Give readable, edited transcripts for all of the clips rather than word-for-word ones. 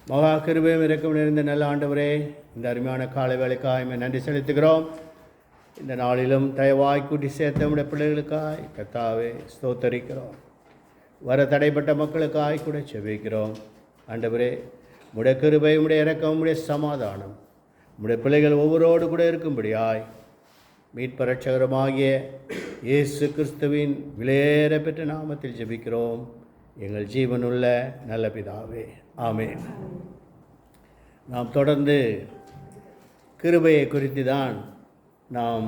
மகா கிருபையும் இரக்கம் நிறைந்த நல்ல ஆண்டவரே, இந்த அருமையான காலை வேலைக்காய் நன்றி செலுத்துகிறோம். இந்த நாளிலும் தயவாய் கூட்டி சேர்த்த நம்முடைய பிள்ளைகளுக்காய் கர்த்தாவே ஸ்தோத்தரிக்கிறோம். வர தடைப்பட்ட மக்களுக்காய் கூட செபிக்கிறோம். ஆண்டவரே, உடைய கிருபை, உடைய இரக்கம், உடைய சமாதானம் உடைய பிள்ளைகள் ஒவ்வொருவோடு கூட இருக்கும்படியாய் மீட்பரட்சகரமாகிய இயேசு கிறிஸ்துவின் விலையேற பெற்ற நாமத்தில் ஜெபிக்கிறோம் எங்கள் ஜீவனுள்ள நல்ல பிதாவே, ஆமென். நாம் தொடர்ந்து கிருபையை குறித்து தான் நாம்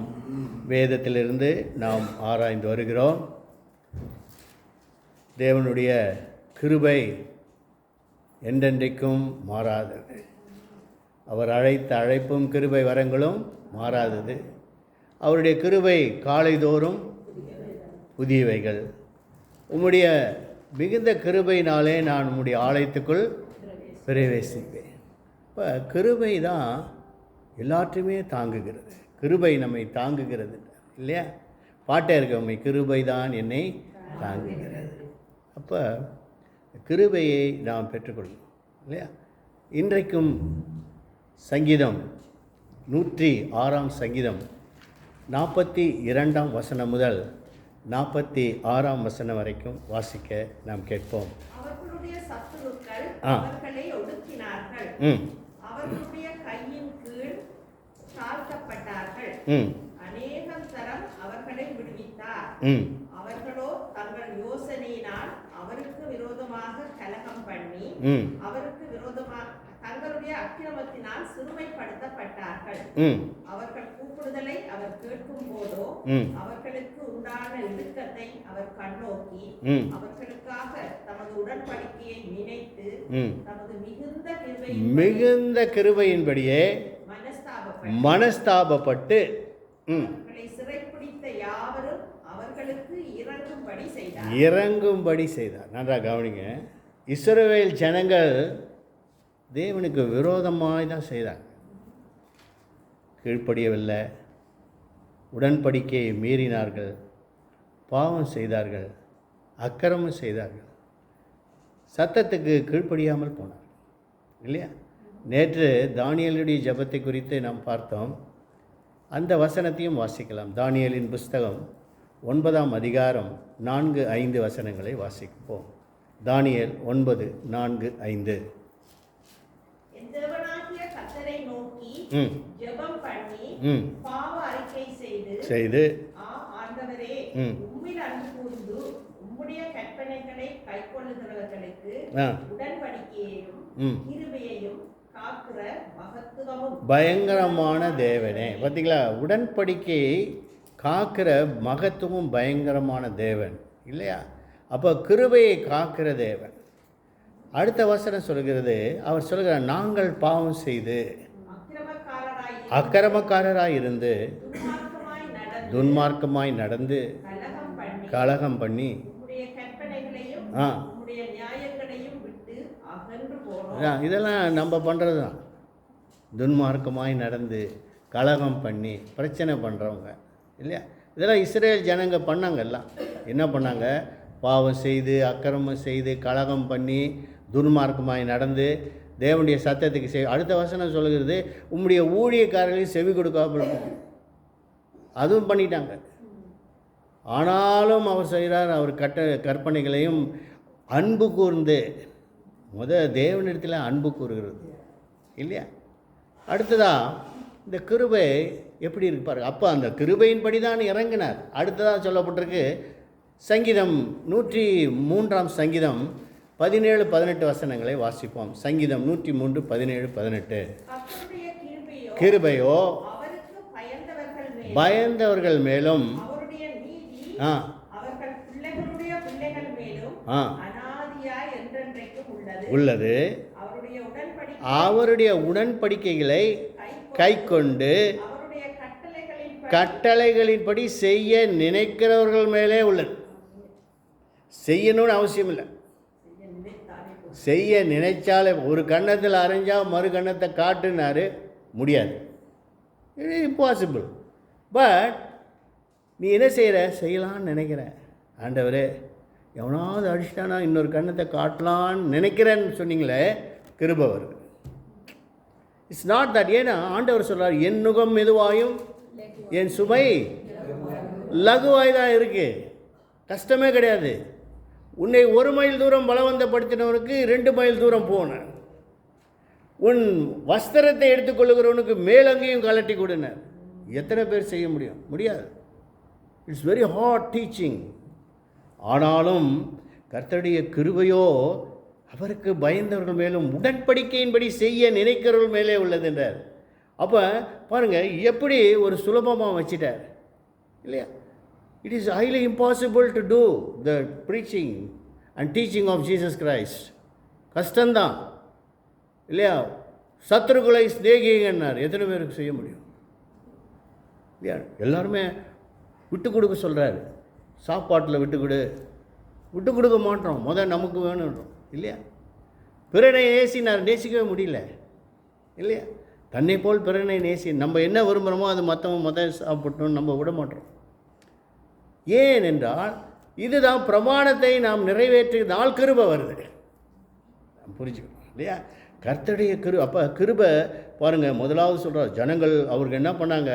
வேதத்திலிருந்து நாம் ஆராய்ந்து வருகிறோம். தேவனுடைய கிருபை என்றென்றைக்கும் மாறாதது. அவர் அழைத்த அழைப்பும் கிருபை வரங்களும் மாறாதது. அவருடைய கிருபை காலைதோறும் புதியவைகள். உம்முடைய மிகுந்த கிருபையினாலே நான் உம்முடைய ஆலயத்துக்குள் பிரவேசிப்பேன். இப்போ கிருபை தான் எல்லாற்றையுமே தாங்குகிறது. கிருபை நம்மை தாங்குகிறது இல்லையா? பாட்டே இருக்க, உண்மை கிருபை தான் என்னை தாங்குகிறது. அப்போ கிருபையை நாம் பெற்றுக்கொள்ளணும் இல்லையா? இன்றைக்கும் சங்கீதம் 106 சங்கீதம் 42 வசனம் முதல் 46 வசனம் வரைக்கும் வாசிக்க நாம் கேட்போம். அவர்களுடைய சத்துருக்கள் அவர்களை ஒடுக்கினார்கள், அவர்களுடைய கையின் கீழ் தாழ்த்தப்பட்டார்கள். அநேகம் தரம் அவர்களை விடுவித்தார். அவர்களோ தங்கள் யோசனையினால் அவருக்கு விரோதமாக கலகம் பண்ணி அவருக்கு விரோதமாக தங்களுடைய அக்கிரமத்தினால் சிறுமைப்படுத்தப்பட்டார்கள். அவர்கள் கூப்பிடுதலை அவர் கேட்கும் போதோ அவர்களுக்கு உண்டான இடுக்கத்தை அவர் கண்ணோக்கி அவர்களுக்காக தமது உடன்படிக்கையை நினைத்து தமது மிகுந்த கிருபையின்படியே மனஸ்தாபப்பட்டு அவர்களை சிறைப்பிடித்த யாவரும் அவர்களுக்கு இறங்கும்படி செய்தார். நன்றாக கவனிங்க. இஸ்ரவேல் ஜனங்கள் தேவனுக்கு விரோதமாக தான் செய்தாங்க. கீழ்ப்படியவில்லை, உடன்படிக்கையை மீறினார்கள், பாவம் செய்தார்கள், அக்கிரமம் செய்தார்கள், சத்தத்துக்கு கீழ்ப்படியாமல் போனார் இல்லையா? நேற்று தானியேலுடைய ஜெபத்தை குறித்து நாம் பார்த்தோம். அந்த வசனத்தையும் வாசிக்கலாம். தானியேலின் புஸ்தகம் 9 அதிகாரம் 4-5 வசனங்களை வாசிப்போம். தானியேல் 9:4-5. தேவனாகிய கர்த்தரை நோக்கி ஜெபம் பண்ணி பாவ அறிக்கை செய்து ஆண்டவரே, உம்மில் அன்பு கூர்ந்து உம்முடைய கற்பனைகளை கைக்கொள்ளுகிறவர்களுக்கு உடன்படிக்கையையும் கிருபையையும் காக்கிற மகத்துவமும் பயங்கரமான தேவனே. பார்த்தீங்களா? உடன்படிக்கையை காக்கிற மகத்துவமும் பயங்கரமான தேவன் இல்லையா? அப்போ கிருபையை காக்கிற தேவன். அடுத்த வசனம் சொல்கிறது, அவர் சொல்கிறார், நாங்கள் பாவம் செய்து அக்கிரமக்காரராய் இருந்து துன்மார்க்கமாய் நடந்து கலகம் பண்ணி இதெல்லாம் நம்ம பண்ணுறது தான். துன்மார்க்கமாய் நடந்து கலகம் பண்ணி பிரச்சனை பண்ணுறவங்க இல்லையா? இதெல்லாம் இஸ்ரேல் ஜனங்க பண்ணாங்க. எல்லாம் என்ன பண்ணாங்க? பாவம் செய்து அக்கிரமம் செய்து கலகம் பண்ணி துன்மார்க்கமாய் நடந்து தேவனுடைய சத்தத்துக்கு அடுத்த வசனம் சொல்கிறது, உம்முடைய ஊழியக்காரர்களையும் செவி கொடுக்காமல் அதுவும் பண்ணிட்டாங்க. ஆனாலும் அவர் செய்கிறார், அவர் கற்பனைகளையும் அன்பு கூர்ந்து தேவனிடத்தில் அன்பு கூறுகிறது இல்லையா? அடுத்ததாக இந்த கிருபை எப்படி இருப்பார்? அப்போ அந்த கிருபையின்படி தான் இறங்கினார். அடுத்ததாக சொல்லப்பட்டிருக்கு சங்கீதம் 103 சங்கீதம் 17-18 வசனங்களை வாசிப்போம். சங்கீதம் 103 17-18. கிருபையோ பயந்தவர்கள் மேலும் உள்ளது. அவருடைய உடன்படிக்கைகளை கைக்கொண்டு கட்டளைகளின்படி செய்ய நினைக்கிறவர்கள் மேலே உள்ளது. செய்யணும்னு அவசியம் இல்லை. செய்ய நினைச்சாலே, ஒரு கன்னத்தில் அரைஞ்சா மறு கன்னத்தை காட்டுனாரு, முடியாது, இம்பாசிபிள். பட் நீ என்ன செய்கிற? செய்யலான்னு நினைக்கிற. ஆண்டவரே, எவனாவது அடிச்சிட்டானா இன்னொரு கன்னத்தை காட்டலான்னு நினைக்கிறேன்னு சொன்னீங்களே, கிருபை வருது. It's not that. ஏன்னா ஆண்டவர் சொல்கிறார், என் நுகம் மெதுவாயும் என் சுமை லகுவாய் தான் இருக்குது, கஷ்டமே கிடையாது. உன்னை 1 மைல் தூரம் பலவந்தப்படுத்தினவனுக்கு 2 மைல் தூரம் போன, உன் வஸ்திரத்தை எடுத்துக்கொள்ளுகிறவனுக்கு மேலங்கையும் கலட்டி கொடுன. எத்தனை பேர் செய்ய முடியும்? முடியாது. It's very hard teaching. ஆனாலும் கர்த்தருடைய கிருபையோ அவருக்கு பயந்தவர்கள் மேலும் உடன்படிக்கையின்படி செய்ய நினைக்கிறவர்கள் மேலே உள்ளது என்றார். அப்போ பாருங்கள் எப்படி ஒரு சுலபமாக வச்சிட்டார் இல்லையா? It is highly impossible to do the preaching and teaching of Jesus Christ. கஷ்டந்தான் இல்லையா? சத்துருக்களை சிநேகிங்கன்னார். எத்தனை பேருக்கு செய்ய முடியும் இல்லையா? எல்லாருமே விட்டு கொடுக்க சொல்கிறாரு. சாப்பாட்டில் விட்டு கொடுக்க மாட்டோம், நமக்கு வேணுன்றோம் இல்லையா? பிறனை நேசினார், நேசிக்கவே முடியல இல்லையா? தன்னை போல் பிறனை நேசி. நம்ம என்ன விரும்புகிறோமோ அது மற்றவங்க சாப்பிட்டோம், நம்ம விட மாட்டோம். ஏன் என்றால் இதுதான் பிரமாணத்தை நாம் நிறைவேற்றி நாள் கிருபை வருது. புரிஞ்சுக்கணும் இல்லையா? கர்த்தருடைய அப்போ கிருபை பாருங்கள். முதலாவது சொல்கிறார், ஜனங்கள் அவருக்கு என்ன பண்ணாங்க?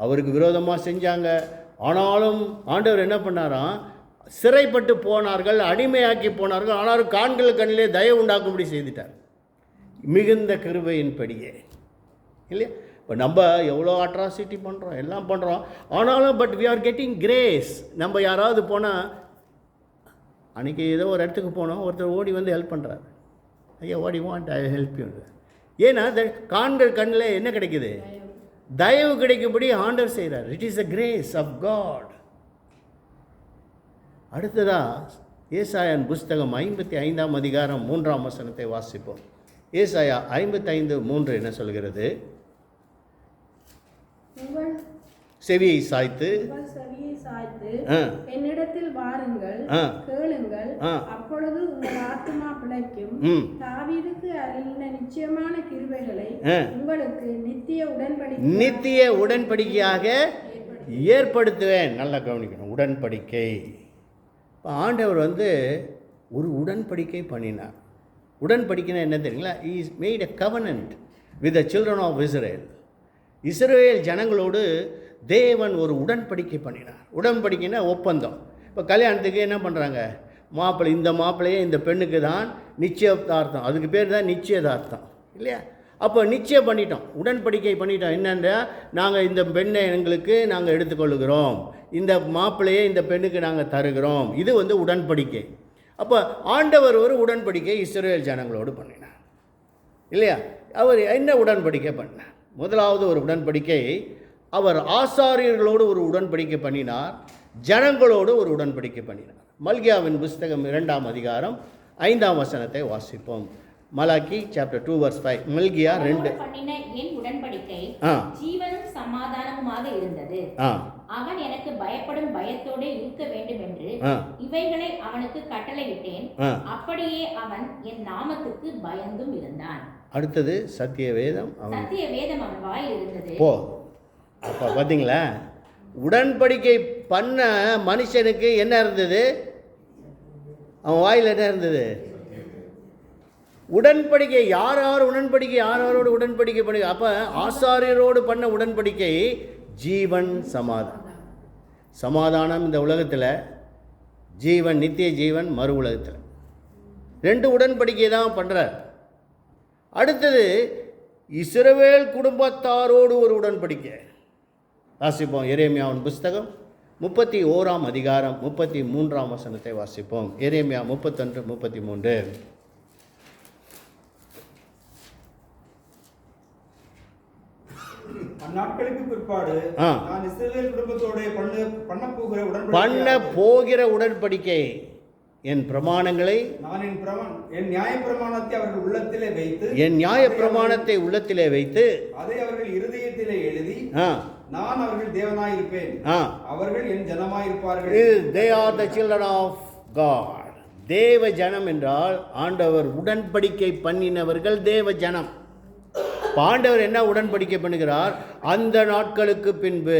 அவருக்கு விரோதமாக செஞ்சாங்க. ஆனாலும் ஆண்டவர் என்ன பண்ணாராம்? சிறைப்பட்டு போனார்கள், அடிமையாக்கி போனார்கள். ஆனாலும் காண்கள் கண்ணிலே தயவு உண்டாக்கும்படி செய்துட்டார், மிகுந்த கிருபையின்படியே இல்லையா? இப்போ நம்ம எவ்வளோ அட்ராசிட்டி பண்ணுறோம், எல்லாம் பண்ணுறோம். ஆனாலும் but we are getting grace. நம்ம யாராவது போனால், அன்றைக்கி ஏதோ ஒரு இடத்துக்கு போனோம், ஒருத்தர் ஓடி வந்து ஹெல்ப் பண்ணுறாரு. ஐயா what you want, I help you. ஏன்னா காண்கள் கண்ணில் என்ன கிடைக்குது? தயவு கிடைக்கும்படி ஆண்டவர் செய்கிறார். It is a grace of God. அடுத்ததா ஏசாயான் புஸ்தகம் 55ஆம் அதிகாரம் 3ஆம் வசனத்தை வாசிப்போம். ஏசாயா 55:3 என்ன சொல்கிறது? செவியை சாய்த்து என்னிடத்தில் வாருங்கள், கேளுங்கள், அப்பொழுது உங்கள் ஆத்துமா பிழைக்கும். தாவீதுக்கு அருளின நிச்சயமான கிருபைகளை உங்களுக்கு நித்திய உடன்படிக்கையாக ஏற்படுத்துவேன். நல்லா கவனிக்கணும், உடன்படிக்கை. இப்போ ஆண்டவர் ஒரு உடன்படிக்கை பண்ணினார். உடன்படிக்கைனா என்ன தெரியுங்களா? He made a covenant with the children of Israel. இஸ்ரவேல் ஜனங்களோடு தேவன் ஒரு உடன்படிக்கை பண்ணினார். உடன்படிக்கைனா ஒப்பந்தம். இப்போ கல்யாணத்துக்கு என்ன பண்ணுறாங்க? மாப்பிள்ளை, இந்த மாப்பிள்ளையே இந்த பெண்ணுக்கு தான் நிச்சயதார்த்தம், அதுக்கு பேர் தான் நிச்சயதார்த்தம் இல்லையா? அப்போ நிச்சயம் பண்ணிட்டோம், உடன்படிக்கை பண்ணிட்டோம். என்னென்னா, நாங்கள் இந்த பெண்ணை எங்களுக்கு நாங்கள் எடுத்துக்கொள்ளுகிறோம், இந்த மாப்பிள்ளையை இந்த பெண்ணுக்கு நாங்கள் தருகிறோம். இது உடன்படிக்கை. அப்போ ஆண்டவர் ஒரு உடன்படிக்கை இஸ்ரவேல் ஜனங்களோடு பண்ணினார் இல்லையா? அவர் என்ன உடன்படிக்கை பண்ணார்? முதலாவது ஒரு உடன்படிக்கை, அவர் ஆசாரியர்களோடு ஒரு உடன்படிக்கை பண்ணினார், ஜனங்களோடு ஒரு உடன்படிக்கை பண்ணினார். மல்கியாவின் புஸ்தகம் 2ஆம் அதிகாரம் 5ஆம் வசனத்தை வாசிப்போம். Malachi chapter 2 verse 5. மல்கியா 2. என் உடன்படிக்கை ஜீவனும் சமாதானமுமாக இருந்தது. அவன் எனக்கு பயப்படும் பயத்தோடு இருக்க வேண்டும் என்று இவைகளை அவனுக்கு கட்டளையிட்டேன். அப்படியே அவன் என் நாமத்துக்கு பயந்தும் இருந்தான். அடுத்தது சத்தியவேதம் அவன் வாயில் இருந்தது. அப்போ பார்த்தீங்களா, உடன்படிக்கை பண்ண மனுஷனுக்கு என்ன இருந்தது? அவன் வாயில் என்ன இருந்தது? உடன்படிக்கை. யாரோடு உடன்படிக்கை பண்ணி? அப்போ ஆசாரியரோடு பண்ண உடன்படிக்கை ஜீவன், சமாதானம் இந்த உலகத்தில், ஜீவன், நித்திய ஜீவன் மறு உலகத்தில். 2 உடன்படிக்கை தான் பண்ணுறார். அடுத்தது இஸ்ரவேல் குடும்பத்தாரோடு ஒரு உடன்படிக்கை வாசிப்போம். எரேமியாவின் புஸ்தகம் 31ஆம் அதிகாரம் 33ஆம் வசனத்தை வாசிப்போம். எரேமியா 31:33. அந்நாட்களுக்கு பிற்பாடு நான் இஸ்ரவேல் குடும்பத்தோட பண்ண போகிற உடன்படிக்கை, என் பிரமாணங்களை, என் நியாயப்பிரமாணத்தை அவர்கள் உள்ளத்திலே வைத்து, உள்ளத்திலே வைத்து அதை அவர்கள் இருதயத்திலே எழுதி, நான் அவர்கள் தேவனாயிருப்பேன், அவர்கள் என் ஜனமாயிருப்பார்கள். They are the children of God. தேவ ஜனம் என்றால் ஆண்டவர் உடன்படிக்கை பண்ணினவர்கள் தேவ ஜனம். ஆண்டவர் என்ன உடன்படிக்கை பண்ணுகிறார்? அந்த நாட்களுக்கு பின்பு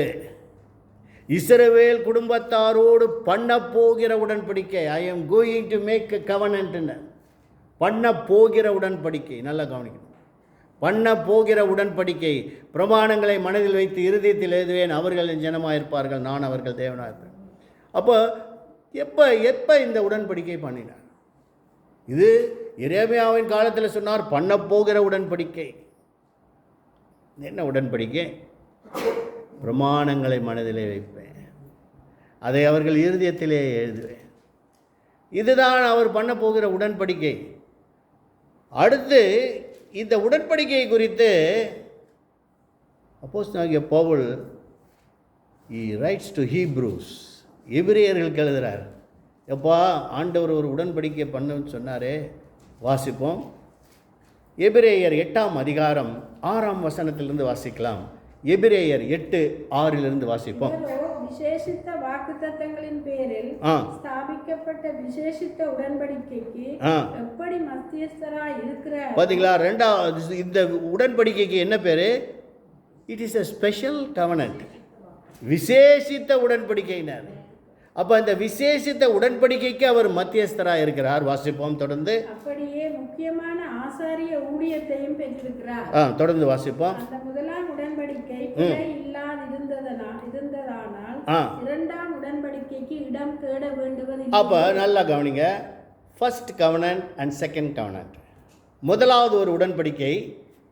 இஸ்ரவேல் குடும்பத்தாரோடு பண்ண போகிற உடன்படிக்கை. I am going to make a covenant. பண்ண போகிற உடன்படிக்கை. நல்லா கவனிக்கணும். பண்ண போகிற உடன்படிக்கை. பிரமாணங்களை மனதில் வைத்து இருதயத்தில் எழுதுவேன், அவர்கள் என் ஜனமாக இருப்பார்கள், நான் அவர்கள் தேவனாக இருப்பேன். அப்போ எப்போ இந்த உடன்படிக்கை பண்ணினார்? இது எரேமியாவின் காலத்தில் சொன்னார், பண்ண போகிற உடன்படிக்கை. என்ன உடன்படிக்கை? பிரமாணங்களை மனதிலே வைப்பேன், அதை அவர்கள் இருதயத்திலே எழுதுவேன். இதுதான் அவர் பண்ண போகிற உடன்படிக்கை. அடுத்து இந்த உடன்படிக்கை குறித்து அப்போஸ்தலனாகிய பவுல் ரைட்ஸ் டு ஹீப்ரூஸ், எபிரேயர்களுக்கு எழுதுகிறார். எப்பா ஆண்டவர் ஒரு உடன்படிக்கை பண்ணுன்னு சொன்னாரே, வாசிப்போம். எபிரேயர் 8ஆம் அதிகாரம் 6ஆம் வசனத்திலிருந்து வாசிக்கலாம். எபிரேயர் 8:6 வாசிப்போம். விசேஷித்த வாக்குத்தத்தங்களின் பேரில் ஸ்தாபிக்கப்பட்ட விசேஷித்த உடன்படிக்கைக்கு எப்படி மத்தியஸ்தராய் இருக்கிறார்? பாத்தீங்களா? ரெண்டாவது இந்த உடன்படிக்கைக்கு என்ன பேரு? It is a special covenant, விசேஷித்த உடன்படிக்கையினர். அப்போ இந்த விசேஷித்த உடன்படிக்கைக்கு அவர் மத்தியஸ்தராக இருக்கிறார். வாசிப்போம் தொடர்ந்து. அப்படியே முக்கியமான ஆசாரிய ஊழியத்தையும் பெற்றிருக்கிறார். தொடர்ந்து வாசிப்போம். அந்த முதலாம் உடன்படிக்கை பிழை இருந்ததானால் இரண்டாம் உடன்படிக்கைக்கு இடம் தேட வேண்டுவது. அப்போ நல்லா கவனிங்க. First covenant and second covenant. முதலாவது ஒரு உடன்படிக்கை,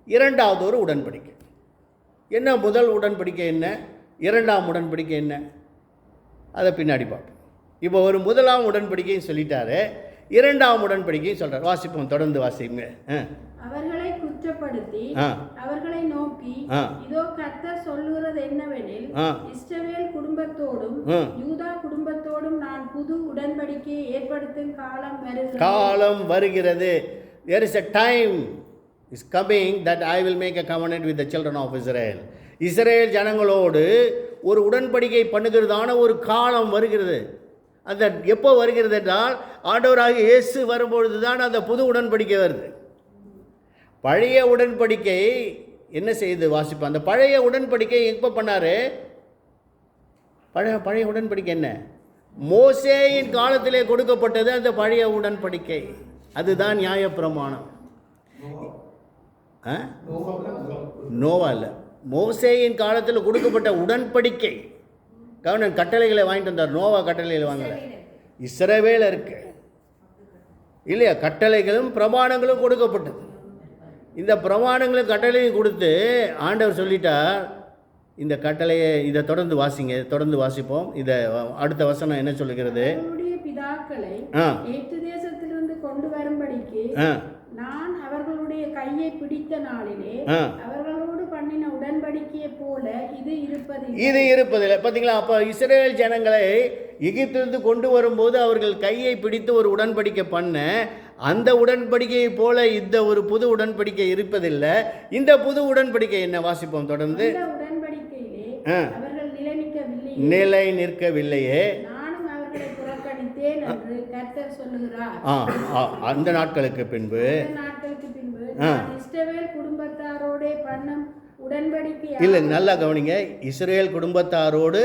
இரண்டாவது ஒரு உடன்படிக்கை. என்ன முதல் உடன்படிக்கை என்ன, இரண்டாம் உடன்படிக்கை என்ன, அதை பின்னாடி பார்ப்போம். இப்போ ஒரு முதலாம் உடன்படிக்கையும் சொல்லிட்டாரு, இரண்டாம் உடன்படிக்கையும் சொல்றார். வாசிப்போம், தொடர்ந்து வாசிங்க. அவர்களை குற்றப்படுத்தி அவர்களை நோக்கி, இதோ கர்த்தர் சொல்லுகிறது என்னவெனில், இஸ்ரவேல் குடும்பத்தோடும் யூதா குடும்பத்தோடும் நான் புது உடன்படிக்கையை ஏற்படுத்தும் காலம் வருகிறது. There is a time is coming that I will make a covenant with the children of Israel. Israel ஜனங்களோடு ஒரு உடன்படிக்கை பண்ணுகிறதான ஒரு காலம் வருகிறது. அந்த எப்போ வருகிறது என்றால், ஆண்டவராக இயேசு வரும்பொழுது தான் அந்த புது உடன்படிக்கை வருது. பழைய உடன்படிக்கை என்ன செய்யுது வாசிப்போம். அந்த பழைய உடன்படிக்கை எப்போ பண்ணார்? பழைய உடன்படிக்கை என்ன? மோசேயின் காலத்திலே கொடுக்கப்பட்டது அந்த பழைய உடன்படிக்கை. அதுதான் நியாயப்பிரமாணம். நோவா இல்லை, மோசேயின் காலத்தில் கொடுக்கப்பட்ட உடன்படிக்கை. கவனம், கட்டளைகளை வாங்கிட்டு வந்தார். நோவா கட்டளைகளை வாங்கல, இஸ்ரவேல் இருக்கு இல்லையா? கட்டளைகளும் பிரமாணங்களும் கொடுக்கப்பட்டது. இந்த பிரமாணங்களும் கட்டளையும் கொடுத்து ஆண்டவர் சொல்லிட்டார், இந்த கட்டளையை இதை தொடர்ந்து வாசிங்க. தொடர்ந்து வாசிப்போம். இதை அடுத்த வசனம் என்ன சொல்லுகிறது? பிதாக்களை எகிப்து தேசத்திலிருந்து கொண்டு வரும்படிக்கு நான் அவர்களுடைய கையை பிடித்த நாளிலே அவர்களோடு பண்ணின உடன்படிக்கையை போல இது இருப்பதில்லை. பார்த்தீங்களா? அப்போ இஸ்ரேல் ஜனங்களை எகிப்திலிருந்து கொண்டு வரும்போது அவர்கள் கையை பிடித்து ஒரு உடன்படிக்கை பண்ண, அந்த உடன்படிக்கையை போல இந்த ஒரு புது உடன்படிக்கை இருப்பதில்லை. இந்த புது உடன்படிக்கை என்ன? வாசிப்போம் தொடர்ந்து. நிலை நிற்கவில்லையே, அந்த நாட்களுக்கு பின்பு இல்லை, நல்லா கவனிங்க. இஸ்ரேல் குடும்பத்தாரோடு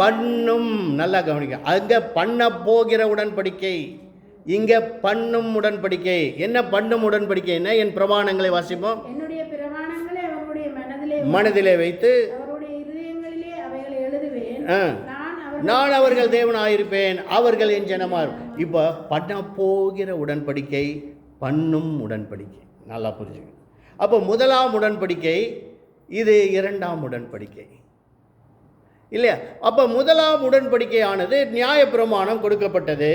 பண்ணும், நல்லா கவனிங்க. அங்க பண்ண போகிற உடன்படிக்கை, இங்க பண்ணும் உடன்படிக்கை. என்ன பண்ணும் உடன்படிக்கை? என்ன? என் பிரமாணங்களை வாசிப்போம். என்னுடைய பிரமாணங்களை அவருடைய மனதிலே வைத்து அவருடைய இதயங்களிலே அவைகளை எழுதுவேன். நான் அவர்கள் தேவனாயிருப்பேன், அவர்கள் என் ஜனமார். இப்போ பண்ண போகிற உடன்படிக்கை, பண்ணும் உடன்படிக்கை. நல்லா புரிஞ்சுக்கணும். அப்போ முதலாம் உடன்படிக்கை, இது இரண்டாம் உடன்படிக்கை இல்லையா? அப்போ முதலாம் உடன்படிக்கையானது நியாயப்பிரமாணம் கொடுக்கப்பட்டது.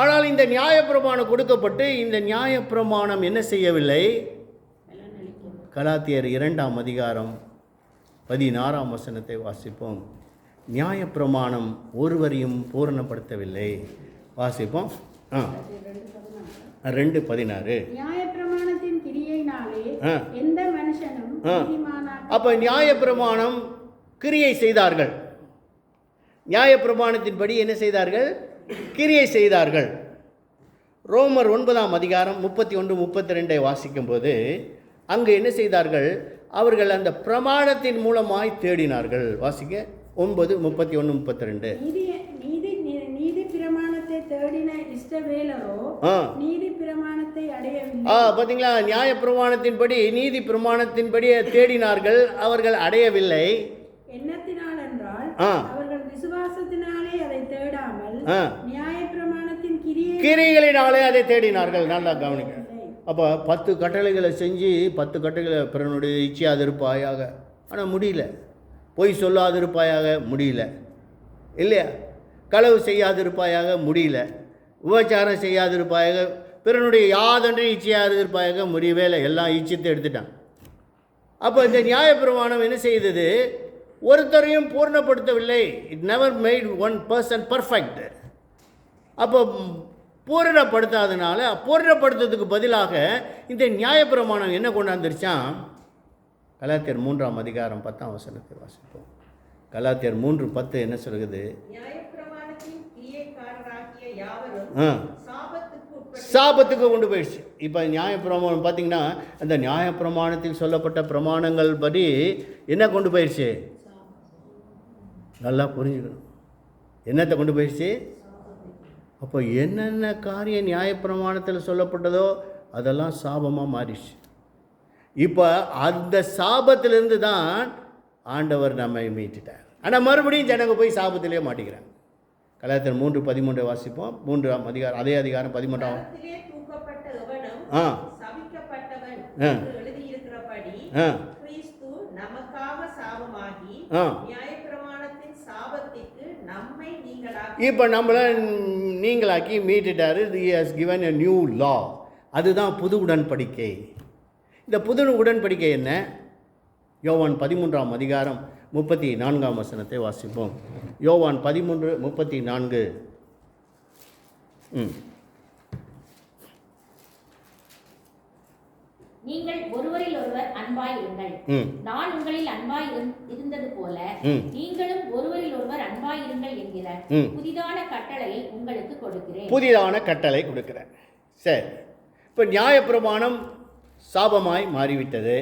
ஆனால் இந்த நியாயப்பிரமாணம் கொடுக்கப்பட்டு இந்த நியாயப்பிரமாணம் என்ன செய்யவில்லை? கலாத்தியர் 2ஆம் அதிகாரம் 16ஆம் வசனத்தை வாசிப்போம். நியாயப்பிரமாணம் ஒருவரையும் பூரணப்படுத்தவில்லை. வாசிப்போம். 2:16. நியாயப்பிரமாணத்தின் கிரியையினாலே எந்த மனுஷனும் நீதிமானாக. அப்ப நியாயப்பிரமாணம் கிரியை செய்தார்கள். நியாயப்பிரமாணத்தின்படி என்ன செய்தார்கள்? கிரியை செய்தார்கள். ரோமர் 9ஆம் அதிகாரம் 31-32 வாசிக்கும் போது அங்கு என்ன செய்தார்கள்? அவர்கள் அந்த பிரமாணத்தின் மூலமாய் தேடினார்கள். வாசிக்க 9:31-32. நீதி பிரமாணத்தை இஸ்ரவேலரோ ஆ நீதி பிரமாணத்தை அடையவில்லை. பார்த்தீங்களா, நியாய பிரமாணத்தின்படி நீதி பிரமாணத்தின்படி தேடினார்கள், அவர்கள் அடையவில்லை. எண்ணத்தினால் என்றால் ஆ அவர்கள் விசுவாசத்தினாலே அதை தேடாமல் ஆ நியாய பிரமாணத்தின் கிரியைகளினாலே அதை தேடினார்கள். நல்லா கவனிக்க. அப்போ 10 கட்டளைகளை செஞ்சு 10 கட்டளைகளை பிறனுடைய இச்சையாதிருப்பாயாக, ஆனால் முடியல. பொய் சொல்லாதிருப்பாயாக முடியல, இல்லையா? களவு செய்யாதிருப்பாயாக முடியல, உபச்சாரம் செய்யாதிருப்பாயாக, பிறனுடைய யாதொன்றை இச்சையாதிருப்பாயாக முடியவே இல்லை. எல்லாம் இச்சத்தை எடுத்துட்டான். அப்போ இந்த நியாயப்பிரமாணம் என்ன செய்தது? ஒருத்தரையும் பூர்ணப்படுத்தவில்லை. It never made one person perfect. அப்போ பூரணப்படுத்தாதனால, பூரணப்படுத்துறதுக்கு பதிலாக இந்த நியாயப்பிரமாணம் என்ன கொண்டாந்துருச்சான்? கலாத்தியர் 3ஆம் அதிகாரம் 10ஆம் வசனத்தை வாசிப்போம். கலாத்தியர் 3:10 என்ன சொல்லுது? நியாயப்பிரமாணத்தின் கிரியைக்காரராகிய யாவரும் சாபத்துக்கு கொண்டு போயிடுச்சு. இப்போ நியாயப்பிரமாணம் பார்த்தீங்கன்னா, அந்த நியாயப்பிரமாணத்தில் சொல்லப்பட்ட பிரமாணங்கள் படி என்ன கொண்டு போயிடுச்சு? நல்லா புரிஞ்சுக்கணும். என்னத்தை கொண்டு போயிடுச்சு? அப்போ என்னென்ன காரியம் நியாயப்பிரமாணத்தில் சொல்லப்பட்டதோ அதெல்லாம் சாபமாக மாறிடுச்சு. இப்போ அந்த சாபத்திலிருந்து தான் ஆண்டவர் நம்மை மீட்டுட்டார். ஆனால் மறுபடியும் ஜனங்க போய் சாபத்திலே மாட்டிக்கிறாங்க. கலாத்தியர் 3:13 வாசிப்போம். 3ஆம் அதிகாரம், அதே அதிகாரம் 13ஆம். ஆ இப்போ நம்மளை நீங்களாக்கி மீட்டுட்டாரு. He has given a new law. அதுதான் புது உடன்படிக்கை. இந்த புது உடன்படிக்கை என்ன? யோவான் 13ஆம் அதிகாரம் 34ஆம் வசனத்தை வாசிப்போம். யோவான் 13:34. நீங்கள் ஒருவரில் ஒருவர் அன்பாய் இருங்கள். நான் உங்களில் அன்பாய் இருந்தது போல நீங்களும் ஒருவரில் ஒருவர் அன்பாய் இருங்கள் என்கிற புதிதான கட்டளையை உங்களுக்கு கொடுக்கிறேன். புதிதான கட்டளை கொடுக்கிறேன். சரி, இப்போ நியாயப்பிரமாணம் சாபமாய் மாறிவிட்டது.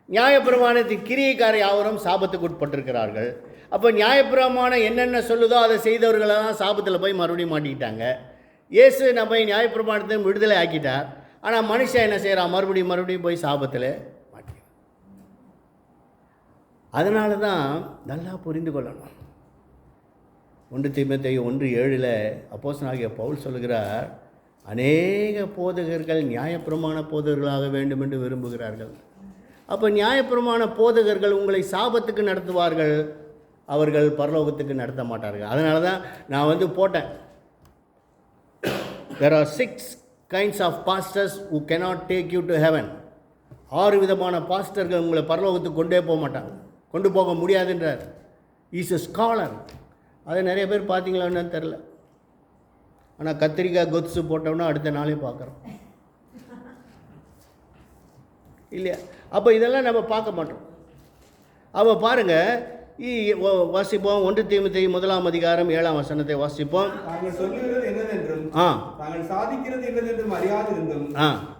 நியாயப்பிரமாணத்தின் கிரியைக்கார யாவரும் சாபத்துக்கு உட்பட்டிருக்கிறார்கள். அப்போ நியாயப்பிரமாணம் என்னென்ன சொல்லுதோ அதை செய்தவர்களெல்லாம் சாபத்தில் போய் மறுபடியும் மாட்டிக்கிட்டாங்க. இயேசு நம்மை நியாயப்பிரமாணத்தை விடுதலை ஆக்கிட்டார். ஆனால் மனுஷன் என்ன செய்கிறான்? மறுபடியும் போய் சாபத்தில் மாட்டிக்கிறான். அதனால தான் நல்லா புரிந்து கொள்ளணும். 1 தீமோத்தேயு 1:7 அப்போஸ்தலனாகிய பவுல் சொல்கிறார், அநேக போதகர்கள் நியாயப்பிரமாண போதகர்களாக வேண்டும் என்று விரும்புகிறார்கள். அப்போ நியாயப்பிரமாண போதகர்கள் உங்களை சாபத்துக்கு நடத்துவார்கள், அவர்கள் பரலோகத்துக்கு நடத்த மாட்டார்கள். அதனால தான் நான் போட்டேன். There are 6 kinds of pastors who cannot take you to heaven. 6 விதமான பாஸ்டர்கள் உங்களை பரலோகத்துக்கு கொண்டு போக முடியாதுன்றார். Is a scholar. அதை நிறைய பேர் பார்த்தீங்களான்னு தெரில. ஆனால் கத்திரிக்காய் கொத்ஸு போட்டோம்னா அடுத்த நாளே பார்க்குறோம், இல்லையா? அப்போ இதெல்லாம் நம்ம பார்க்க மாட்டோம். அப்போ பாருங்கள், வாசிப்போம். 1 தீமோத்தேயு 1ஆம் அதிகாரம் 7ஆம் வசனத்தை வாசிப்போம். தாங்கள் சொல்லுகிறது என்னதென்றும் தாங்கள் சாதிக்கிறது என்னதென்றும் அறியாதிருந்தும்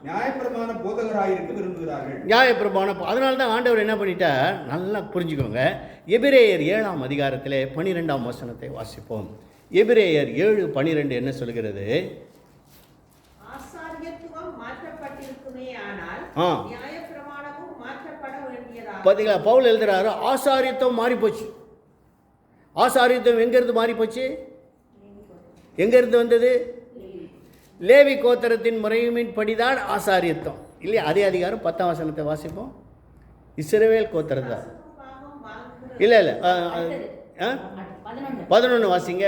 நியாயப்பிரமாண போதகராயிருக்க விரும்புகிறார்கள். நியாயப்பிரமாணம். அதனால தான் ஆண்டவர் என்ன பண்ணிட்டார்? நல்லா புரிஞ்சுக்கோங்க. எபிரேயர் 7ஆம் அதிகாரத்திலே 12ஆம் வசனத்தை வாசிப்போம். எபிரேயர் 7:12 என்ன சொல்கிறது? பார்த்தீங்களா, பவுல் எழுதுறாரு, ஆசாரியத்துவம் மாறிப்போச்சு. ஆசாரியத்துவம் எங்கேருந்து மாறிப்போச்சு? எங்கேருந்து வந்தது? லேவி கோத்திரத்தின் முறைமையின் படிதான் ஆசாரியத்துவம், இல்லையா? அதே அதிகாரம் 10ஆம் வசனத்தை வாசிப்போம். இஸ்ரவேல் கோத்திரம் தான். இல்லை 11 வாசிங்க.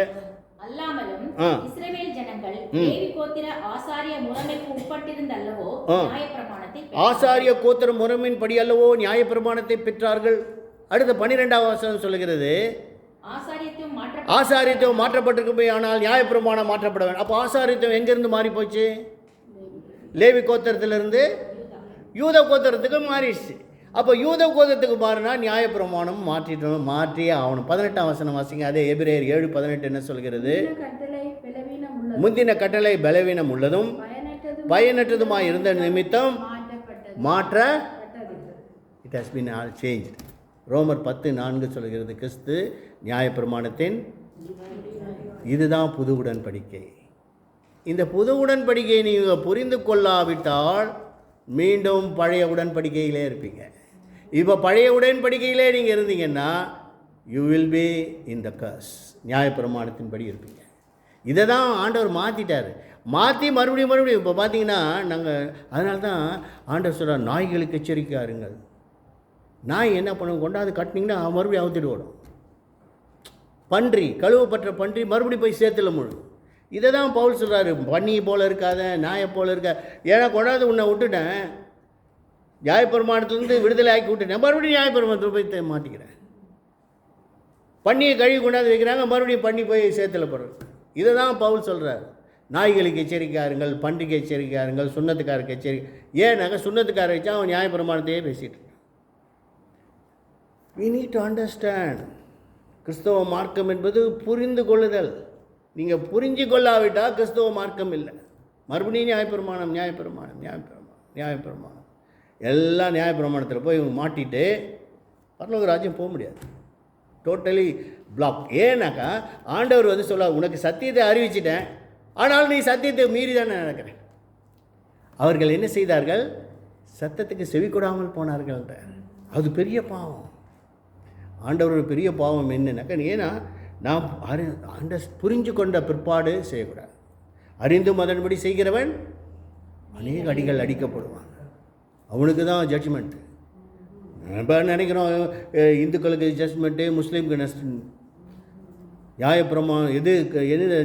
அல்லாமலும் இஸ்ரவேல் ஜனங்கள் லேவி கோத்திர ஆசாரிய முறைமைக்கு உட்பட்டிருந்தல்லவோ நியாயப்பிரமாணத்தை ஆசாரிய கோத்திர முறைமையின் படி அல்லவோ நியாயப்பிரமாணத்தை பெற்றார்கள். அடுத்த 12ஆம் வசனம் சொல்லுகிறது, ஆசாரியத்துவம் மாற்றப்பட்டிருக்குமே, ஆனால் நியாயப்பிரமாணம் மாற்றப்பட வேண்டும். அப்போ ஆசாரியத்துவம் எங்கிருந்து மாறி போச்சு? லேவி கோத்திரத்திலிருந்து யூத கோத்திரத்துக்கு மாறிடுச்சு. அப்போ யூத கோத்திரத்துக்கு மாறினா நியாயப்பிரமாணம் மாற்றியே ஆகணும். 18ஆம் வசனம் வாசிங்க. அதே எபிரேயர் 7:18 என்ன சொல்கிறது? முந்தின கட்டளை பலவீனம் உள்ளதும் பயனற்றதுமாய் இருந்த நிமித்தம் மாற்ற it has been all change. ரோமர் 10:4 சொல்கிறது, கிறிஸ்து நியாயப்பிரமாணத்தின் இதுதான் புது உடன்படிக்கை. இந்த புது உடன்படிக்கையை நீங்கள் புரிந்து கொள்ளாவிட்டால் மீண்டும் பழைய உடன்படிக்கையிலே இருப்பீங்க. இப்போ பழைய உடன்படிக்கையிலே நீங்கள் இருந்தீங்கன்னா யூ வில் பி இன் த கர்ஸ், நியாயப்பிரமாணத்தின்படி இருப்பீங்க. இதை தான் ஆண்டவர் மாற்றிட்டார். மாற்றி மறுபடியும் இப்போ பார்த்தீங்கன்னா நாங்கள் அதனால தான் ஆண்டவர் சொல்கிறார், நாய்களுக்கு எச்சரிக்கையாருங்கள். நாய் என்ன பண்ணுவோம், கொண்டாந்து கட்டினீங்கன்னா மறுபடியும் அவுத்துட்டு ஓடும். பன்றி, கழுவப்பட்ட பன்றி மறுபடியும் போய் சேத்துல முழுகும். இதை தான் பவுல் சொல்கிறாரு, பன்னியை போல் இருக்காத, நாயை போல் இருக்கா. ஏன்னா கொண்டாந்து உன்னை விட்டுட்டேன், நியாயப்பிரமாணத்துலேருந்து விடுதலை ஆக்கி விட்டுட்டேன், மறுபடியும் நியாயப்பிரமாணத்தில் போய் மாட்டிக்கிறேன். பன்னியை கழுவி கொண்டாந்து வைக்கிறாங்க, மறுபடியும் பன்னி போய் சேத்துல போடுறது. இதை தான் பவுல் சொல்கிறார், நாய்களுக்கு எச்சரிக்கையாருங்கள், பன்றிக்கு எச்சரிக்கையாருங்கள், சுண்ணத்துக்காருக்கு எச்சரிக்கை. ஏன் நாங்கள் சுண்ணத்துக்கார வச்சா அவன் நியாயப்பிரமாணத்தையே பேசிட்டு. we need to understand. கிறிஸ்தவ மார்க்கம் என்பது புரிந்து கொள்ளுதல். நீங்கள் புரிஞ்சு கொள்ளாவிட்டால் கிறிஸ்தவ மார்க்கம் இல்லை. மறுபடியும் நியாயப்பிரமாணம் எல்லாம் நியாயப்பிரமாணத்தில் போய் இவங்க மாட்டிட்டு பரலோக ராஜ்யம் போக முடியாது. Totally block. ஏன்னாக்கா ஆண்டவர் வந்து சொல்ல, உனக்கு சத்தியத்தை அறிவிச்சிட்டேன், ஆனால் நீ சத்தியத்தை மீறி தானே நடக்கிறேன். அவர்கள் என்ன செய்தார்கள், சத்தத்துக்கு செவி கொடாமல் போனார்கள். அது பெரிய பாவம். ஆண்டவரோட பெரிய பாவம் என்னன்னாக்கா, ஏன்னா நாம் புரிஞ்சு கொண்ட பிற்பாடு செய்யக்கூடாது. அறிந்தும் அதன்படி செய்கிறவன் அநேக அடிகள் அடிக்கப்படுவான். அவனுக்கு தான் ஜட்ஜ்மெண்ட்டு. நம்ம நினைக்கிறோம் இந்துக்களுக்கு ஜட்ஜ்மெண்ட்டு, முஸ்லீமுக்கு நியாயப்பிரமாணம் எது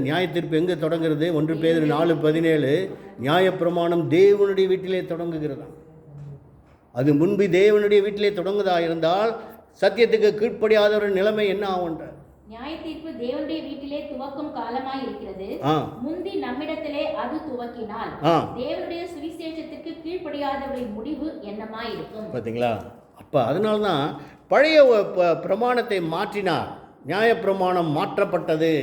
நியாயத்தீர்ப்பு எங்கே தொடங்குறது? 1 பேதுரு 4:17 நியாயப்பிரமாணம் தேவனுடைய வீட்டிலே தொடங்குகிறதாம். அது முன்பு தேவனுடைய வீட்டிலே தொடங்குதா இருந்தால் சத்தியத்துக்கு கீழ்ப்படியாத ஒரு நிலைமை என்ன ஆகுன்ற? நியாயத்தீர்ப்பு தேவனுடைய வீட்டிலே துவக்கும் காலமாய் இருக்கிறது. முந்தி நம்மிடத்திலே அது துவக்கினால் தேவனுடைய சுவிசேஷத்துக்கு கீழ்ப்படியாதவரின் முடிவு என்னமாய் இருக்கும்? பார்த்தீங்களா? அப்போ அதனால தான் பழைய பிரமாணத்தை மாற்றினார். நியாயப்பிரமாணம் மாற்றப்பட்டது.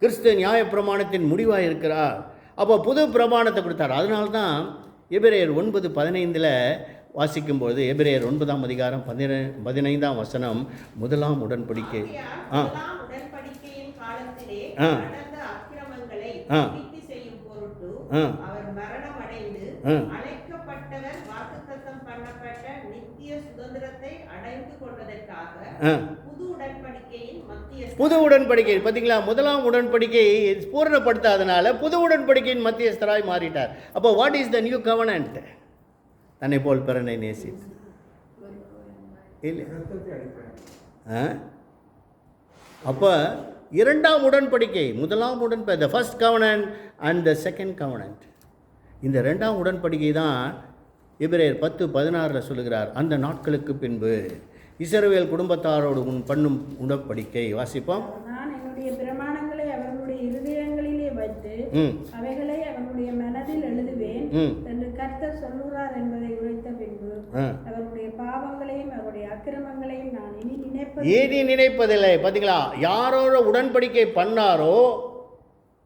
கிறிஸ்து நியாயப்பிரமாணத்தின் முடிவாக இருக்கிறார். அப்போ புது பிரமாணத்தை கொடுத்தார். அதனால தான் எபிரேயர் 9:15 வாசிக்கும்போது, எபிரேயர் 9ஆம் அதிகாரம் 15ஆம் வசனம், முதலாம் உடன்படிக்கை புது உடன்படிக்கை பார்த்தீங்களா? முதலாம் உடன்படிக்கை பூரணப்படுத்தாதனால புது உடன்படிக்கையின் மத்தியஸ்தராய் மாறிட்டார். அப்போ வாட் இஸ் த நியூ கவர்னன்ட்? தன்னை போல் பிறனை நேசித்து இல்லை. அப்போ இரண்டாம் உடன்படிக்கை, முதலாம் உடன்படிக்கை, the first கவர்னன்ட் and the second கவர்னன்ட். இந்த ரெண்டாம் உடன்படிக்கை தான் எபிரேயர் 10:16 சொல்லுகிறார், அந்த நாட்களுக்கு பின்பு இஸ்ரவேல் குடும்பத்தாரோடு பண்ணும் உடன்படிக்கை. வாசிப்போம். நான் என்னுடைய பிரமாணங்களை அவர்களுடைய இருதயங்களிலே வைத்து அவைகளை அவர்களுடைய மனதில் எழுதுவேன் என்று கர்த்தர் சொல்லுகிறார் என்பதை உரைத்த பின்பு அவருடைய பாவங்களையும் அவருடைய அக்கிரமங்களையும் நான் இனி நினைப்பதில்லை. பார்த்தீங்களா? யாரோட உடன்படிக்கை பண்ணாரோ,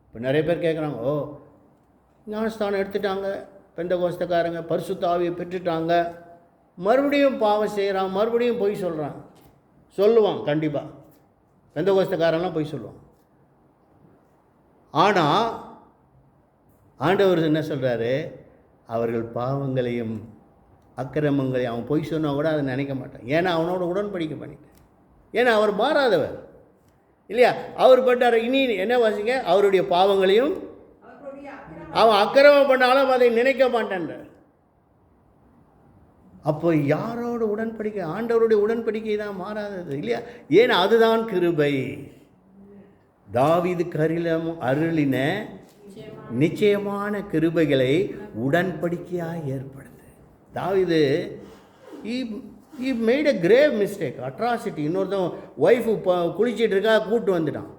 இப்போ நிறைய பேர் கேட்குறாங்க, ஓ ஞானஸ்தானம் எடுத்துட்டாங்க பெந்தகோஸ்தக்காரங்க, பரிசுத்த ஆவியை பெற்றுட்டாங்க, மறுபடியும் பாவம் செய்கிறான், மறுபடியும் பொய் சொல்லுவான். கண்டிப்பாக பெந்தகோஸ்தக்காரன்லாம் பொய் சொல்லுவான். ஆனால் ஆண்டவர் என்ன சொல்கிறாரு, அவர்கள் பாவங்களையும் அக்கிரமங்களையும் அவன் பொய் சொன்னால் கூட அதை நினைக்க மாட்டான். ஏன்னா அவனோட உடன்படிக்கை பண்ணிட்டேன். ஏன்னா அவர் மாறாதவர் இல்லையா? அவர் பட்டார். இனி என்ன வாசிங்க, அவருடைய பாவங்களையும் அவன் அக்கிரமம் பண்ணாலும் அதை நினைக்க மாட்டான். அப்போ யாரோட உடன்படிக்கை? ஆண்டவருடைய உடன்படிக்கை தான் மாறாதது இல்லையா? ஏன்னா அதுதான் கிருபை. தாவீதுக்கு அருளின நிச்சயமான கிருபைகளை உடன்படிக்கையாக ஏற்படுது. தாவீது he made a grave mistake, atrocity. இன்னொருத்தன் ஒய்ஃபு குளிச்சிட்டு இருக்கா, கூட்டு வந்துட்டான்.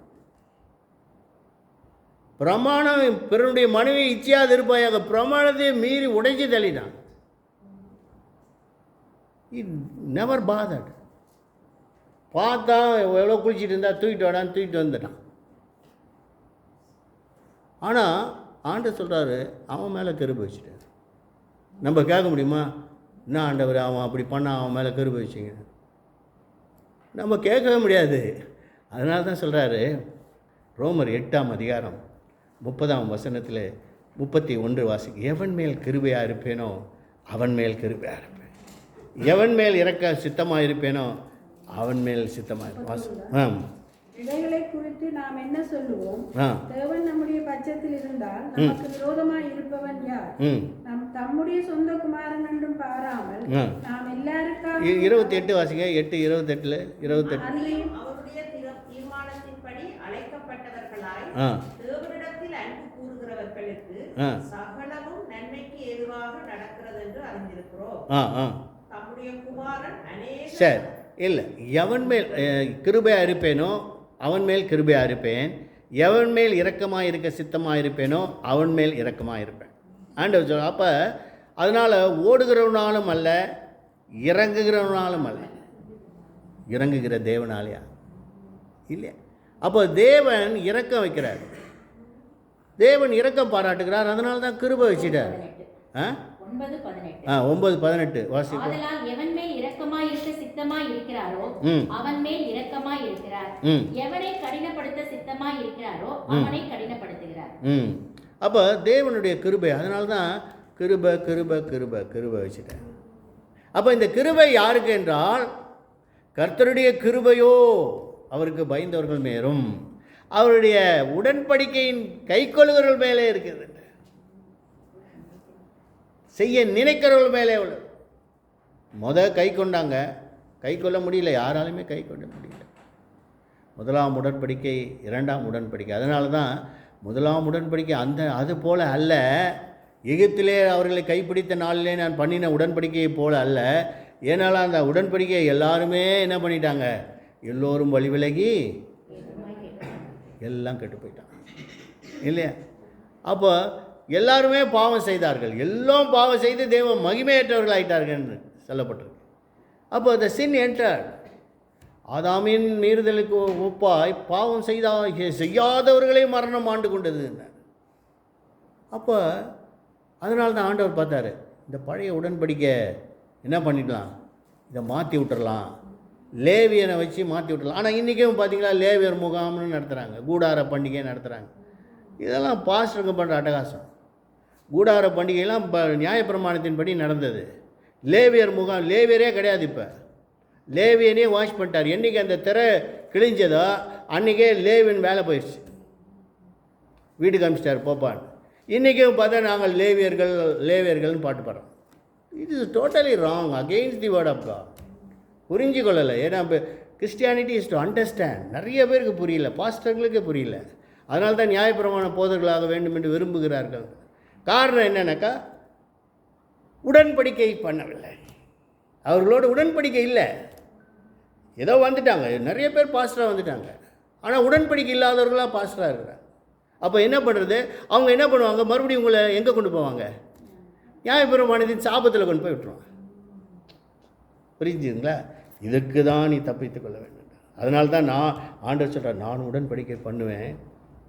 பிரமாணம், பிறனுடைய மனைவி இச்சையாது இருப்பாயாக, பிரமாணத்தை மீறி உடைச்சி தள்ளிட்டான். he never bothered. பார்த்தா எவ்வளோ குளிச்சுட்டு இருந்தா, தூக்கிட்டு வாடான்னு தூக்கிட்டு வந்துட்டான். ஆனால் ஆண்டவர் சொல்கிறாரு, அவன் மேலே கிருபை வச்சுட்டார். நம்ம கேட்க முடியுமா, என்ன ஆண்டவர் அவன் அப்படி பண்ணால் அவன் மேலே கிருபை வச்சிங்க? நம்ம கேட்கவே முடியாது. அதனால தான் சொல்கிறாரு, ரோமர் 8ஆம் அதிகாரம் 30ஆம் வசனத்தில் 31 வாசிக்கு. எவன் மேல் கிருபையாக இருப்பேனோ அவன் மேல் கிருபையாக இருப்பேன், எவன் மேல் இறக்க சித்தமாக இருப்பேனோ அவன் மேல் சித்தமாக இருப்பேன். இவைகளை குறித்து நாம் என்ன சொல்லுவோம்? தேவன் நம்முடைய பட்சத்தில் இருந்தால் நமக்கு விரோதமாய் இருப்பவன் யார்? நம் தம்முடைய சொந்த குமாரன் என்றும் பாராமல் நாம் எல்லாருக்காக 28 வாசிங்க. 8:28 அவருடைய தீர்மானத்தின்படி அழைக்கப்பட்டவர்களாய் தேவனிடத்தில் அன்பு கூறுகிறவர்களுக்கு சகலமும் நன்மைக்கு ஏதுவாக நடக்கிறது என்று அறிந்திருக்கிறோம். தம்முடைய குமாரன் சரி இல்லை, எவன் மேல் கிருபையாக இருப்பேனோ அவன் மேல் கிருபையாக இருப்பேன், எவன் மேல் இரக்கமாக இருக்க சித்தமாக இருப்பேனோ அவன் மேல் இரக்கமாக இருப்பேன் ஆண்டவர் சொல்ல. அப்போ அதனால் ஓடுகிறவனாலும் அல்ல, இறங்குகிறவனாலும் அல்ல, இறங்குகிற தேவனாலையா இல்லையா? அப்போ தேவன் இரக்கம் வைக்கிறார், தேவன் இரக்கம் பாராட்டுகிறார், அதனால தான் கிருபை வச்சுட்டார். 9:18 வாசிப்போம். ஆதலால் எவன் மேல் இரக்கமாய் இருக்க சித்தமாய் இருக்கிறாரோ அவன் மேல் இரக்கமாய் இருக்கிறார், எவனை கடினப்படுத்த சித்தமாய் இருக்கிறாரோ அவனை கடினப்படுத்துகிறார். அப்போ தேவனுடைய கிருபை, அதனால தான் கிருபை கிருபை கிருபை கிருபை வச்சுட்டேன். அப்போ இந்த கிருபை யாருக்கு என்றால் கர்த்தருடைய கிருபையோ அவருக்கு பயந்தவர்கள் மேலும் அவருடைய உடன்படிக்கையின் கைக்கொள்ளுகிறவர்கள் மேலே இருக்குது, செய்ய நினைக்கிறவர்கள் மேலே உள்ளது. கை கொண்டாங்க, கை கொள்ள முடியல, யாராலுமே கை கொள்ள முடியல. 1ஆம் உடன்படிக்கை 2ஆம் உடன்படிக்கை, அதனால தான் 1ஆம் உடன்படிக்கை அது போல அல்ல, எகிப்திலே அவர்களை கைப்பிடித்த நாளிலே நான் பண்ணின உடன்படிக்கையை போல அல்ல. ஏனால் அந்த உடன்படிக்கையை எல்லாருமே என்ன பண்ணிட்டாங்க, எல்லோரும் வழி விலகி எல்லாம் கெட்டு போயிட்டாங்க இல்லையா? அப்போ எல்லாருமே பாவம் செய்தார்கள், எல்லாம் பாவம் செய்து தெய்வம் மகிமையற்றவர்கள் ஆயிட்டார்கள் என்று சொல்லப்பட்டிருக்கு. அப்போ the sin entered. ஆதாமின் மீறுதலுக்கு ஒப்பாய் பாவம் செய்யாதவர்களே மரணம் ஆண்டு கொண்டது. அப்போ அதனால தான் ஆண்டவர் பார்த்தாரு, இந்த பழைய உடன்படிக்கை என்ன பண்ணிடலாம், இதை மாற்றி விட்டுறலாம், லேவியனை வச்சு மாற்றி விட்டுறலாம். ஆனால் இன்றைக்கும் பார்த்தீங்களா லேவியர் முகாம்னு நடத்துகிறாங்க, கூடார பண்டிகை நடத்துகிறாங்க. இதெல்லாம் பாஸ்டருங்க பண்ணுற அட்டகாசம். கூடார பண்டிகையெல்லாம் நியாயப்பிரமாணத்தின்படி நடந்தது. லேவியர் முகாம், லேவியரே கிடையாது, இப்போ லேவியனே வாஷ் பண்ணிட்டார். என்றைக்கு அந்த திரை கிழிஞ்சதோ அன்றைக்கே லேவியன் வேலை போயிடுச்சு, வீட்டுக்கு அனுப்பிச்சிட்டார் போப்பான். இன்றைக்கும் பார்த்தா நாங்கள் லேவியர்கள்னு பாட்டு பாடுறோம். இது is totally wrong, against the word of God. புரிஞ்சு கொள்ளலை. ஏன்னா இப்போ கிறிஸ்டியானிட்டி இஸ் டு அண்டர்ஸ்டாண்ட். நிறைய பேருக்கு புரியல, பாஸ்டர்களுக்கே புரியல. அதனால தான் நியாயப்பிரமாண போதர்களாக வேண்டும் என்று விரும்புகிறார்கள். காரணம் என்னன்னாக்கா உடன்படிக்கை பண்ணவில்லை, அவர்களோட உடன்படிக்கை இல்லை. ஏதோ வந்துட்டாங்க, நிறைய பேர் பாஸ்டராக வந்துட்டாங்க, ஆனால் உடன்படிக்கை இல்லாதவர்களாக பாஸ்டராக இருக்கிறாங்க. அப்போ என்ன பண்ணுறது, அவங்க என்ன பண்ணுவாங்க, மறுபடியும் உங்களை எங்கே கொண்டு போவாங்க, நியாயப்பிரமாணத்தின் சாபத்தில் கொண்டு போய் விட்டுருவாங்க. புரிஞ்சுங்களா? இதற்கு தான் நீ தப்பித்து கொள்ள வேண்டும். அதனால தான் நான் ஆண்டவர் சொல்கிறேன், நான் உடன்படிக்கை பண்ணுவேன்,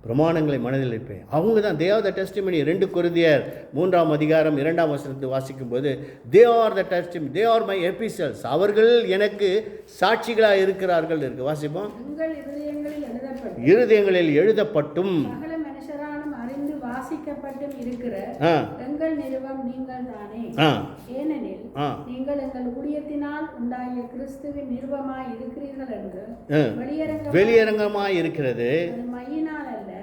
பிரமாணங்களை மனதில் வைப்பேன். அவங்க தான் தே ஆர் த டெஸ்டிமனி. 2 கொரிந்தியர் 3ஆம் அதிகாரம் 2ஆம் வசனத்தை வாசிக்கும்போது they are the testimony, they are my எபிசல்ஸ், அவர்கள் எனக்கு சாட்சிகளாக இருக்கிறார்கள் இருக்கு. வாசிப்போம். இருதயங்களில் எழுதப்பட்டும் சகல மனுஷராலும் அறிந்து வாசிக்கப்பட்டும் இருக்கிற எங்கள் நிறுவம் நீங்கள் தானே. ஏனெனில் நீங்கள் எங்கள் ஊழியத்தினால் உண்டாகிய கிறிஸ்துவின் நிறுவமாய் இருக்கிறீர்கள் என்று வெளியரங்கமாய் இருக்கிறது. மையினால் அல்ல,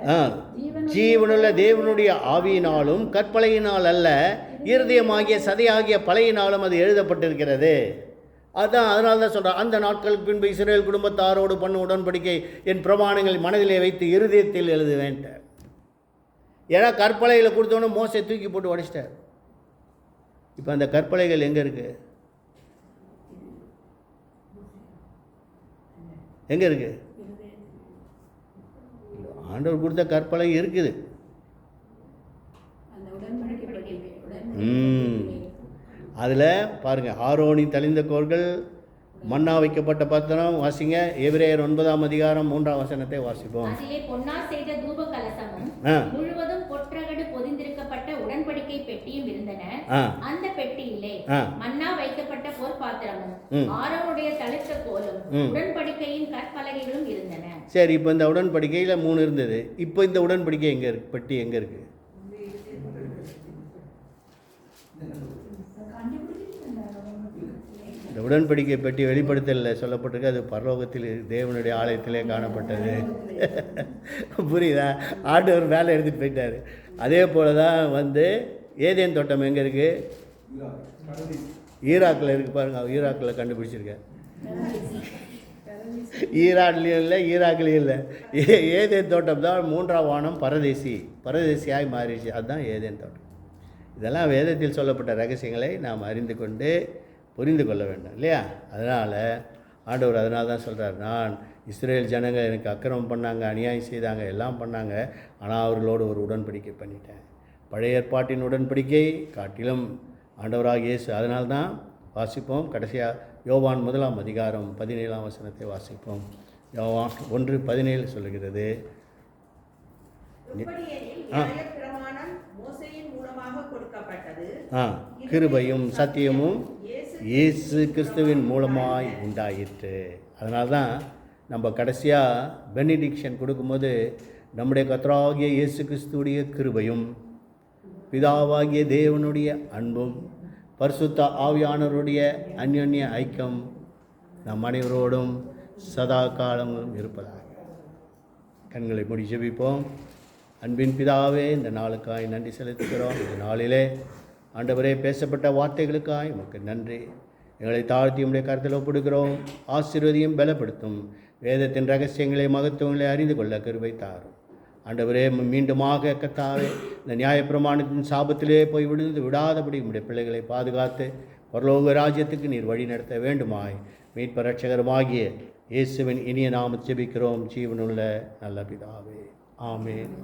ஜீவனுள்ள தேவனுடைய ஆவியினாலும் கற்பலையினால் அல்ல, இருதயமாகிய சதையாகிய பழையினாலும் அது எழுதப்பட்டிருக்கிறது. அதான் அதனால தான் சொல்கிறேன், அந்த நாட்களுக்கு பின்பு இஸ்ரவேல் குடும்பத்தாரோடு பண்ண உடன்படிக்கை என் பிரமாணங்களை மனதிலே வைத்து இருதயத்தில் எழுதுவேன். ஏன்னா கற்பலையில் கொடுத்தோன்னு மோசை தூக்கி போட்டு உடைச்சிட்டார். இப்போ அந்த கற்பலைகள் எங்கே இருக்கு, எங்கே இருக்கு? ஆண்டவர் கொடுத்த கற்பலை இருக்குது. அதில் பாருங்கள், ஆரோனின் தளிந்த கோர்கள், மன்னா வைக்கப்பட்ட பாத்திரம். வாசிங்க எபிரேயர் 9ஆம் அதிகாரம் 3ஆம் வசனத்தை வாசிப்போம். அதிலே பொன்னால் செய்த தூப கலசமும் முழுவதும் பொற்றகடு பொதிந்திருக்கப்பட்ட உடன்படிக்கை பெட்டியும் இருந்தன. அந்த பெட்டியிலே மன்னா வைக்கப்பட்ட பொற்பாத்திரமும் ஆரோனுடைய தளிர்த்த கோலும் உடன்படிக்கையின் கற்பலகைகளும் இருந்தன. சரி, இப்போ இந்த உடன்படிக்கையில் 3 இருந்தது. இப்போ இந்த உடன்படிக்கை எங்கே இருக்கு? பெட்டி எங்கே இருக்குது? இந்த உடன்படிக்கை பெட்டி வெளிப்படுத்தலில் சொல்லப்பட்டிருக்கு, அது பரலோகத்தில் தேவனுடைய ஆலயத்திலே காணப்பட்டது. புரியுதா? ஆண்டவர் மேலே எடுத்துகிட்டு போயிட்டார். அதே போல் தான் ஏதேன் தோட்டம் எங்கே இருக்குது? ஈராக்கில் இருக்குது பாருங்கள். ஈராக்கில் கண்டுபிடிச்சிருக்கேன். ஈரான்லேயும் இல்லை, ஈராக்லேயும் இல்லை. ஏதேன் தோட்டம் தான் 3ஆம் வானம் பரதேசியாய் மாறிடுச்சு. அதுதான் ஏதேன் தோட்டம். இதெல்லாம் வேதத்தில் சொல்லப்பட்ட ரகசியங்களை நாம் அறிந்து கொண்டு புரிந்து கொள்ள வேண்டும் இல்லையா? அதனால் ஆண்டவர் அதனால தான் சொல்கிறார், நான் இஸ்ரேல் ஜனங்க எனக்கு அக்கிரமம் பண்ணாங்க, அநியாயம் செய்தாங்க, எல்லாம் பண்ணாங்க, ஆனால் அவர்களோடு ஒரு உடன்படிக்கை பண்ணிட்டேன். பழைய ஏற்பாட்டின் உடன்படிக்கை காட்டிலும் ஆண்டவராக இயேசு. அதனால தான் வாசிப்போம். கடைசியாக யோவான் 1ஆம் அதிகாரம் 17ஆம் வசனத்தை வாசிப்போம். யோவான் 1:17 சொல்லுகிறது, கிருபையும் சத்தியமும் இயேசு கிறிஸ்துவின் மூலமாய் உண்டாயிற்று. அதனால தான் நம்ம கடைசியாக பெனிடிக்ஷன் கொடுக்கும்போது நம்முடைய கர்த்தராகிய இயேசு கிறிஸ்துவுடைய கிருபையும் பிதாவாகிய தேவனுடைய அன்பும் பரிசுத்த ஆவியானவருடைய அந்யோன்ய ஐக்கியம் நம் அனைவரோடும் சதா காலங்களும் இருப்பதாக. கண்களை மூடி ஜெபிப்போம். அன்பின் பிதாவே, இந்த நாளுக்காய் நன்றி செலுத்துகிறோம். இந்த நாளிலே ஆண்டவரே பேசப்பட்ட வார்த்தைகளுக்காய் உமக்கு நன்றி. எங்களை தாழ்த்தி உடைய கருத்தில் ஒப்பிடுகிறோம். ஆசீர்வதியும் பலப்படுத்தும். வேதத்தின் ரகசியங்களை மகத்துவங்களை அறிந்து கொள்ள கிருபை தாரும். ஆண்டவரே, மீண்டுமாக கர்த்தாவே, இந்த நியாயப்பிரமாணத்தின் சாபத்திலே போய் விடாதபடி உடைய பிள்ளைகளை பாதுகாத்து பரலோக ராஜ்யத்துக்கு நீர் வழி நடத்த வேண்டுமாய் மீட்பர் இரட்சகருமாகிய இயேசுவின் இனிய நாமத்தை ஜெபிக்கிறோம் ஜீவனுள்ள நல்ல பிதாவே. ஆமென்.